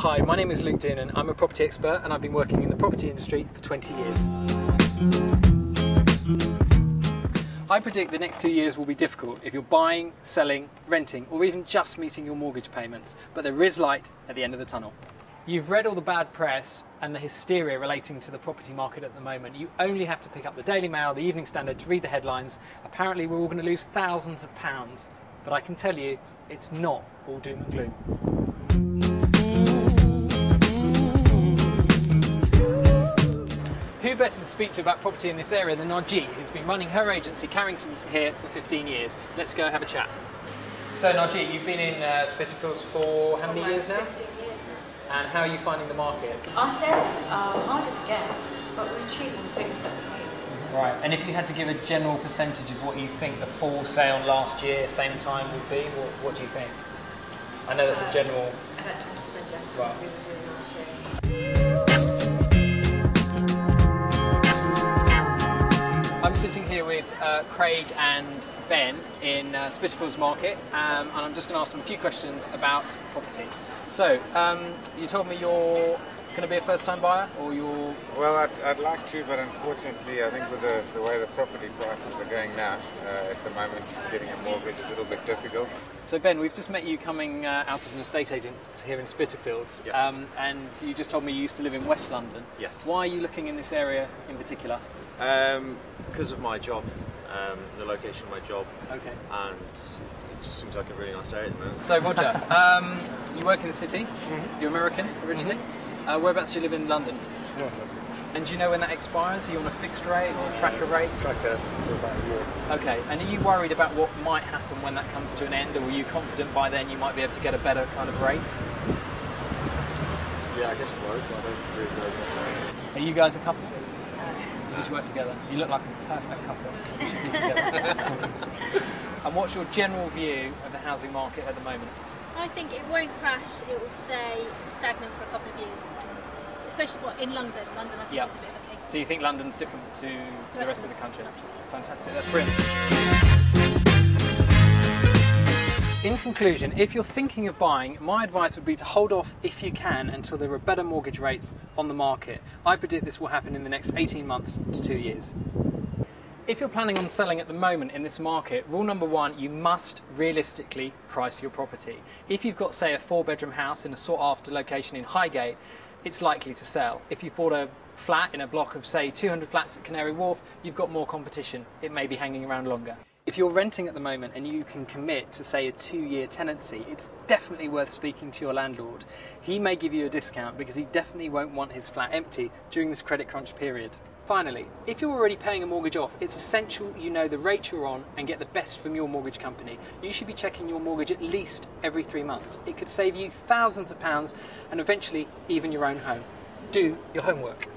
Hi, my name is Doonan. I'm a property expert and I've been working in the property industry for 20 years. I predict the next 2 years will be difficult if you're buying, selling, renting, or even just meeting your mortgage payments, but there is light at the end of the tunnel. You've read all the bad press and the hysteria relating to the property market at the moment. You only have to pick up the Daily Mail, the Evening Standard to read the headlines. Apparently we're all going to lose thousands of pounds, but I can tell you it's not all doom and gloom. Who better to speak to about property in this area than Najee, who's been running her agency, Carrington's, here for 15 years. Let's go have a chat. So Najee, you've been in Spitalfields for how many years now? 15 years now. And how are you finding the market? Our sales are harder to get, but we're achieving the figures that we need. Right, and if you had to give a general percentage of what you think the full sale last year, same time would be, what do you think? I know that's a general... About 20% less than Right. what we were doing last year. I'm sitting here with Craig and Ben in Spitalfields Market, and I'm just going to ask them a few questions about property. So, you told me you're going to be a first-time buyer, or you're... Well, I'd like to, but unfortunately, I think with the way the property prices are going now, at the moment, getting a mortgage is a little bit difficult. So Ben, we've just met you coming out of an estate agent here in Spitalfields, Yep. And you just told me you used to live in West London. Yes. Why are you looking in this area in particular? Because of my job, the location of my job, Okay. and it just seems like a really nice area at the moment. So Roger, you work in the city, you're American originally. Whereabouts do you live in London? And do you know when that expires? Are you on a fixed rate or a tracker rate? Tracker for about a year. Okay, and are you worried about what might happen when that comes to an end, or are you confident by then you might be able to get a better kind of rate? Yeah, I guess it was, but I don't really know. Are you guys a couple? You just work together. You look like a perfect couple. You should be together. And what's your general view of the housing market at the moment? I think it won't crash, it will stay stagnant for a couple of years. Especially in London. London, I think, Yep. is a bit of a case. So you think London's different to the rest of the country? Fantastic, that's brilliant. In conclusion, if you're thinking of buying, my advice would be to hold off if you can until there are better mortgage rates on the market. I predict this will happen in the next 18 months to 2 years. If you're planning on selling at the moment in this market, rule number one, you must realistically price your property. If you've got, say, a 4-bedroom house in a sought-after location in Highgate, it's likely to sell. If you've bought a flat in a block of, say, 200 flats at Canary Wharf, you've got more competition. It may be hanging around longer. If you're renting at the moment and you can commit to, say, a 2-year tenancy, it's definitely worth speaking to your landlord. He may give you a discount because he definitely won't want his flat empty during this credit crunch period. Finally, if you're already paying a mortgage off, it's essential you know the rate you're on and get the best from your mortgage company. You should be checking your mortgage at least every 3 months. It could save you thousands of pounds and eventually even your own home. Do your homework.